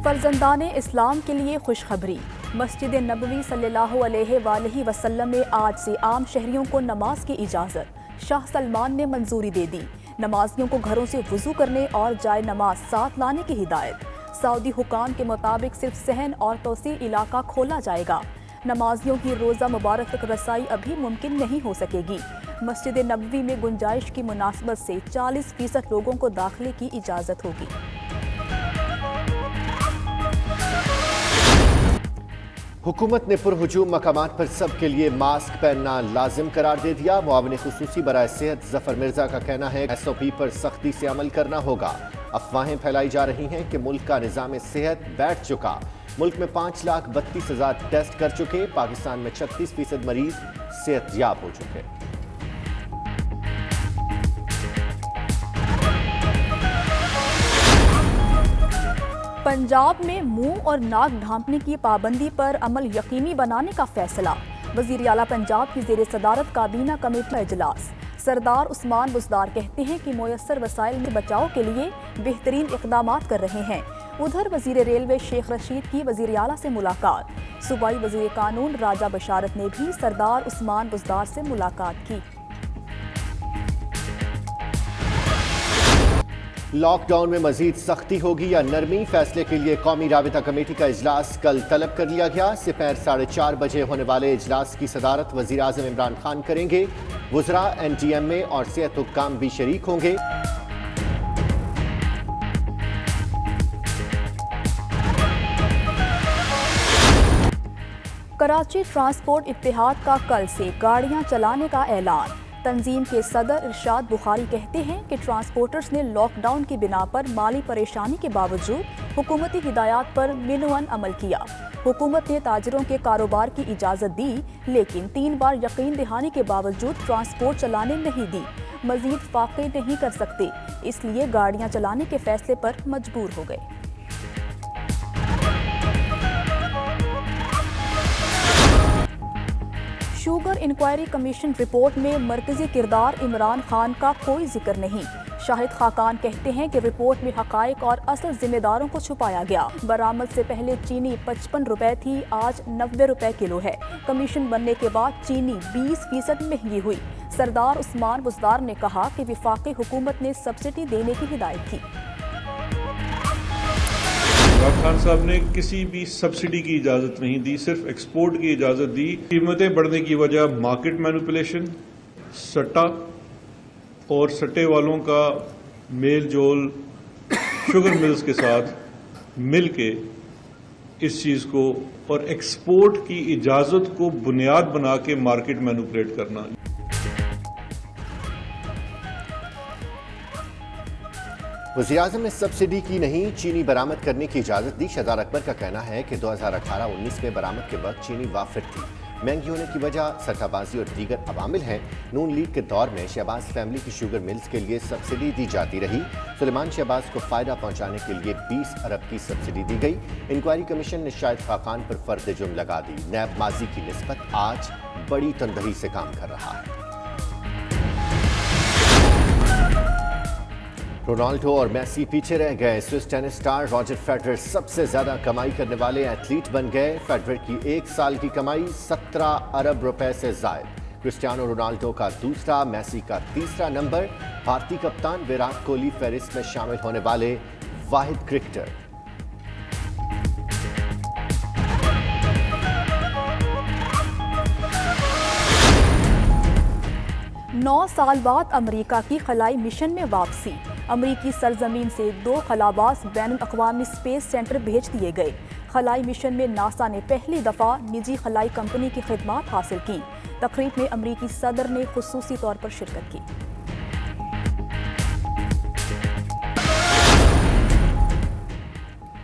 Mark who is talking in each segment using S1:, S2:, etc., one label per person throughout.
S1: फर्जंदाने इस्लाम के लिए खुशखबरी। मस्जिद नबवी सल्लल्लाहु अलैहि वसल्लम में आज से आम शहरियों को नमाज की इजाज़त। शाह सलमान ने मंजूरी दे दी। नमाजियों को घरों से वुजू करने और जाए नमाज साथ लाने की हिदायत। सऊदी हुकाम के मुताबिक सिर्फ सहन और तौसी इलाका खोला जाएगा। नमाजियों की रोज़ा मुबारक तक रसाई अभी मुमकिन नहीं हो सकेगी। मस्जिद नबवी में गुंजाइश की मुनासबत से 40% लोगों को दाखिले की इजाज़त होगी।
S2: हुकूमत ने पुरहुजूम मकामात पर सबके लिए मास्क पहनना लाजिम करार दे दिया। मुआविन खुसूसी बराए सेहत जफर मिर्जा का कहना है SOP पर सख्ती से अमल करना होगा। अफवाहें फैलाई जा रही हैं कि मुल्क का निज़ाम सेहत बैठ चुका। मुल्क में 5,32,000 टेस्ट कर चुके। पाकिस्तान में 36% मरीज सेहतयाब हो चुके।
S1: पंजाब में मुंह और नाक ढांपने की पाबंदी पर अमल यकीनी बनाने का फैसला। वज़ीर आला पंजाब की ज़ेर सदारत काबीना कमेटी का इजलास। सरदार उस्मान बुज़दार कहते हैं कि मुयस्सर वसाइल के बचाव के लिए बेहतरीन इक़दाम कर रहे हैं। उधर वज़ीर रेलवे शेख रशीद की वज़ीर आला से मुलाकात। सूबाई वज़ीर कानून राजा बशारत ने भी सरदार उस्मान बुज़दार से मुलाकात की।
S2: लॉकडाउन में मजीद सख्ती होगी या नरमी, फैसले के लिए कौमी राबिता कमेटी का इजलास कल तलब कर लिया गया। दोपहर 4:30 बजे होने वाले इजलास की सदारत वज़ीर आज़म इमरान खान करेंगे। वुज़रा, NTMA और सेहत हुक्काम भी शरीक होंगे।
S1: कराची ट्रांसपोर्ट इत्तेहाद का कल से गाड़ियां चलाने का ऐलान। तंजीम के सदर इरशाद बुखारी कहते हैं कि ट्रांसपोर्टर्स ने लॉकडाउन की बिना पर माली परेशानी के बावजूद हुकूमती हिदायत पर मिनवन अमल किया। हुकूमत ने ताजरों के कारोबार की इजाज़त दी, लेकिन 3 बार यकीन दहानी के बावजूद ट्रांसपोर्ट चलाने नहीं दी। मजीद फाक़े नहीं कर सकते, इसलिए गाड़ियाँ चलाने के फैसले पर मजबूर हो गए। शुगर इंक्वायरी कमीशन रिपोर्ट में मरकजी किरदार इमरान खान का कोई जिक्र नहीं। शाहिद खाकान कहते हैं कि रिपोर्ट में हकायक और असल जिम्मेदारों को छुपाया गया। बरामद से पहले चीनी 55 रुपए थी, आज 90 रुपए किलो है। कमीशन बनने के बाद चीनी 20% महंगी हुई। सरदार उस्मान बुज़दार ने कहा कि वफाकी हुकूमत ने सब्सिडी देने की हिदायत की।
S3: इमरान खान साहब ने किसी भी सब्सिडी की इजाज़त नहीं दी, सिर्फ एक्सपोर्ट की इजाज़त दी। कीमतें बढ़ने की वजह मार्केट मैनिपुलेशन, सट्टा और सट्टे वालों का मेल जोल शुगर मिल्स के साथ मिल के इस चीज़ को और एक्सपोर्ट की इजाज़त को बुनियाद बना के मार्केट मैनिपुलेट करना।
S2: वज़ीर-ए-आज़म ने सब्सिडी की नहीं, चीनी बरामद करने की इजाज़त दी। शहजाद अकबर का कहना है कि 2018-19 में बरामद के वक्त चीनी वाफिर थी। महंगी होने की वजह सट्टाबाजी और दीगर अवामिल हैं। नून लीग के दौर में शहबाज फैमिली की शुगर मिल्स के लिए सब्सिडी दी जाती रही। सुलेमान शहबाज को फ़ायदा पहुँचाने के लिए 20 अरब की सब्सिडी दी गई। इंक्वायरी कमीशन ने शाहिद खाकान पर फर्द जुर्म लगा दी। नैब माजी की निस्बत आज बड़ी तंदही से काम कर रहा है। रोनाल्डो और मेसी पीछे रह गए। Swiss tennis star Roger Federer सबसे ज्यादा कमाई करने वाले एथलीट बन गए। फेडरर की 1 साल की कमाई 17 अरब रुपए से जायद। क्रिस्टियानो रोनाल्डो का दूसरा, मेसी का तीसरा नंबर। भारतीय कप्तान विराट कोहली फहरिस्त में शामिल होने वाले वाहिद क्रिकेटर।
S1: नौ साल बाद अमेरिका की खलाई मिशन में वापसी। अमेरिकी सरजमीन से 2 खलाबाज बैनुल-अक़वामी स्पेस सेंटर भेज दिए गए। खलाई मिशन में नासा ने पहली दफ़ा निजी खलाई कंपनी की खिदमात हासिल की। तकरीब में अमेरिकी सदर ने खुसूसी तौर पर शिरकत की।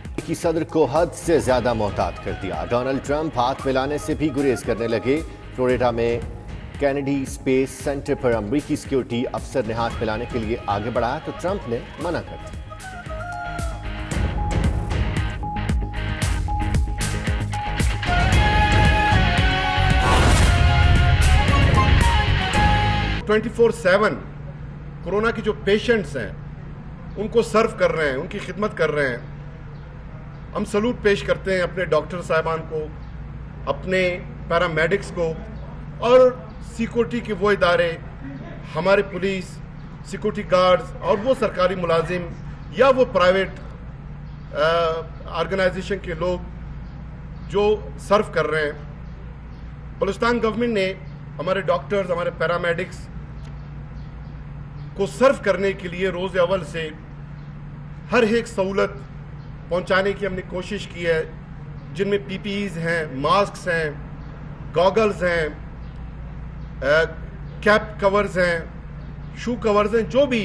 S2: अमेरिकी सदर को हद से ज्यादा मोहतात कर दिया। डोनाल्ड ट्रंप हाथ मिलाने से भी गुरेज करने लगे। फ्लोरिडा में कैनेडी स्पेस सेंटर पर अमेरिकी सिक्योरिटी अफसर ने हाथ मिलाने के लिए आगे बढ़ाया तो ट्रंप ने मना कर दिया।
S4: कोरोना की जो पेशेंट्स हैं उनको सर्व कर रहे हैं, उनकी खिदमत कर रहे हैं। हम सलूट पेश करते हैं अपने डॉक्टर साहिबान को, अपने पैरामेडिक्स को और सिक्योरिटी के वो इदारे, हमारे पुलिस, सिक्योरिटी गार्ड्स और वो सरकारी मुलाजिम या वो प्राइवेट ऑर्गेनाइजेशन के लोग जो सर्व कर रहे हैं। बलूचिस्तान गवर्नमेंट ने हमारे डॉक्टर्स, हमारे पैरामेडिक्स को सर्व करने के लिए रोज़ अव्वल से हर एक सहूलत पहुंचाने की हमने कोशिश की है, जिनमें पीपीईज हैं, मास्क हैं, गॉगल्स हैं, कैप कवर्स हैं, शू कवर्स हैं, जो भी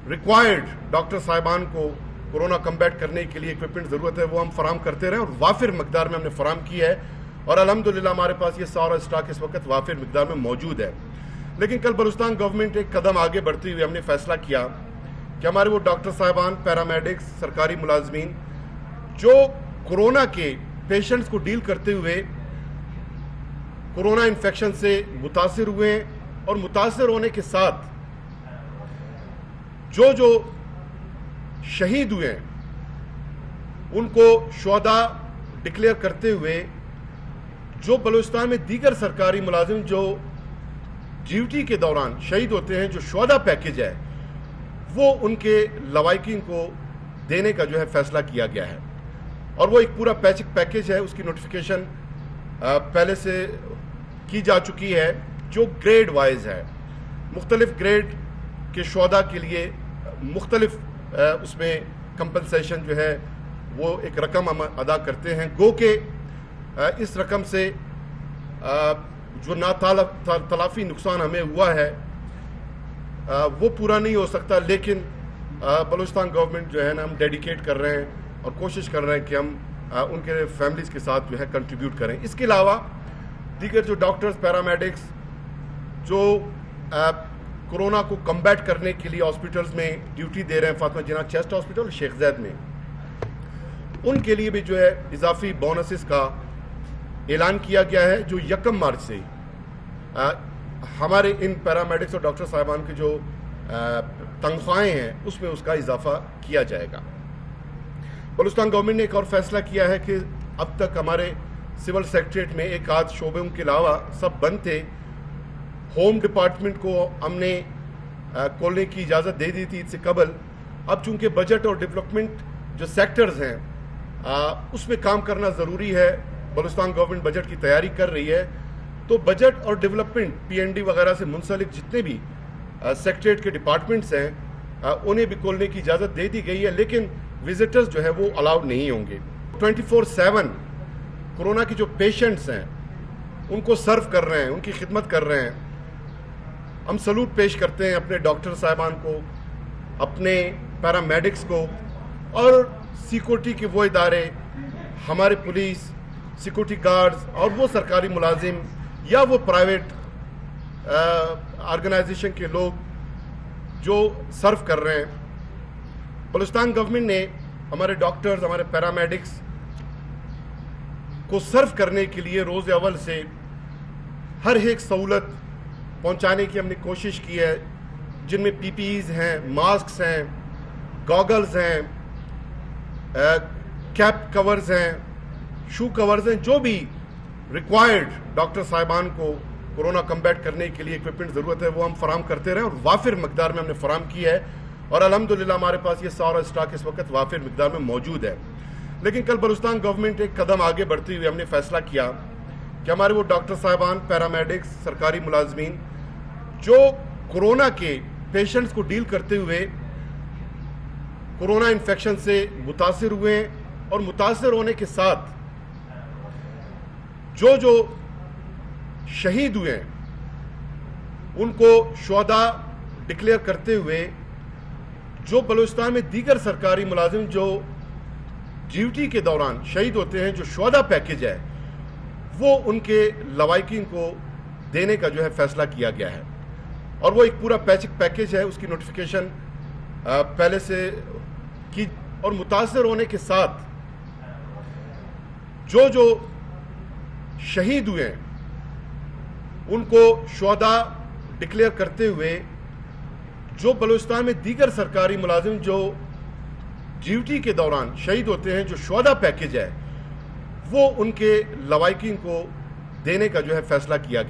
S4: रिक्वायर्ड डॉक्टर साहिबान को कोरोना कम्बैट करने के लिए इक्विपमेंट ज़रूरत है वो हम फराम करते रहे और वाफिर मकदार में हमने फराम की है और अल्हम्दुलिल्लाह हमारे पास ये सारा स्टॉक इस वक्त वाफिर मकदार में मौजूद है। लेकिन कल बलूचिस्तान गवर्नमेंट एक कदम आगे बढ़ते हुए हमने फैसला किया कि हमारे वो डॉक्टर साहिबान, पैरामेडिक्स, सरकारी मुलाजमीन जो कोरोना के पेशेंट्स को डील करते हुए कोरोना इन्फेक्शन से मुतासिर हुए हैं और मुतासिर होने के साथ जो शहीद हुए हैं उनको शुहदा डिक्लेयर करते हुए जो बलूचिस्तान में दीगर सरकारी मुलाजिम जो ड्यूटी के दौरान शहीद होते हैं, जो शुहदा पैकेज है वो उनके लवाकिन को देने का जो है फैसला किया गया है और वो एक पूरा पैकेज है, उसकी नोटिफिकेशन पहले से की जा चुकी है जो ग्रेड वाइज है। मुख्तलिफ ग्रेड के शुहदा के लिए मुख्तलिफ उसमें कंपनसेशन जो है वो एक रकम हम अदा करते हैं। गो के इस रकम से जो तलाफी नुकसान हमें हुआ है वो पूरा नहीं हो सकता, लेकिन बलूचिस्तान गवर्नमेंट जो है ना हम डेडिकेट कर रहे हैं और कोशिश कर रहे हैं कि हम उनके फैमिलीज़ के साथ जो है कंट्रीब्यूट करें। इसके अलावा दीगर जो डॉक्टर्स, पैरामेडिक्स जो कोरोना को कम्बैट करने के लिए हॉस्पिटल्स में ड्यूटी दे रहे हैं, फातिमा जिन्ना चेस्ट हॉस्पिटल और शेख ज़ैद में, उनके लिए भी जो है इजाफी बोनसेस का ऐलान किया गया है जो 1 मार्च से हमारे इन पैरामेडिक्स और डॉक्टर साहिबान की जो तनख्वाहें हैं उसमें उसका इजाफा किया जाएगा। बलूचिस्तान गवर्नमेंट ने एक और फैसला किया है कि अब तक हमारे सिविल सेक्रेटरीट में एक आध शोबों के अलावा सब बंद थे। होम डिपार्टमेंट को हमने खोलने की इजाज़त दे दी थी इससे कबल। अब चूंकि बजट और डेवलपमेंट जो सेक्टर्स हैं उसमें काम करना ज़रूरी है, बलूचिस्तान गवर्नमेंट बजट की तैयारी कर रही है, तो बजट और डेवलपमेंट PND वगैरह से मुंसलिक जितने भी सेक्रेटरीट के डिपार्टमेंट्स हैं उन्हें भी खोलने की इजाज़त दे दी गई है, लेकिन विजिटर्स जो है वो अलाउड नहीं होंगे। 24/7 कोरोना के जो पेशेंट्स हैं उनको सर्व कर रहे हैं, उनकी खिदमत कर रहे हैं। हम सलूट पेश करते हैं अपने डॉक्टर साहिबान को, अपने पैरामेडिक्स को और सिक्योरिटी के वो इदारे, हमारे पुलिस, सिक्योरिटी गार्ड्स और वो सरकारी मुलाजिम या वो प्राइवेट ऑर्गेनाइजेशन के लोग जो सर्व कर रहे हैं। बलूचिस्तान गवर्नमेंट ने हमारे डॉक्टर्स, हमारे पैरामेडिक्स को सर्व करने के लिए रोज़ अव्वल से हर एक सहूलत पहुंचाने की हमने कोशिश की है, जिनमें पीपीईज हैं, मास्क हैं, गॉगल्स हैं, कैप कवर्स हैं, शू कवर्स हैं, जो भी रिक्वायर्ड डॉक्टर साहिबान को कोरोना कम्बैट करने के लिए इक्विपमेंट ज़रूरत है वो हम फराम करते रहे और वाफिर मकदार में हमने फराम की है और अल्हम्दुलिल्लाह हमारे पास ये सारा स्टॉक इस वक्त वाफिर मकदार में मौजूद है। लेकिन कल बलूचिस्तान गवर्नमेंट एक कदम आगे बढ़ते हुए हमने फैसला किया कि हमारे वो डॉक्टर साहिबान, पैरामेडिक्स, सरकारी मुलाजमीन जो कोरोना के पेशेंट्स को डील करते हुए कोरोना इन्फेक्शन से मुतासिर हुए हैं और मुतासिर होने के साथ जो शहीद हुए हैं उनको शुहदा डिक्लेयर करते हुए जो बलूचिस्तान में दीगर सरकारी मुलाजिम जो ड्यूटी के दौरान शहीद होते हैं, जो शुहदा पैकेज है वो उनके लवाकिन को देने का जो है फैसला किया गया है और वो एक पूरा पैकेज है, उसकी नोटिफिकेशन पहले से की और मुतासिर होने के साथ जो शहीद हुए हैं उनको शुहदा डिक्लेयर करते हुए जो बलूचिस्तान में दीगर सरकारी मुलाजिम जो ड्यूटी के दौरान शहीद होते हैं, जो शुहदा पैकेज है वो उनके लवाहिकीन को देने का जो है फैसला किया गया।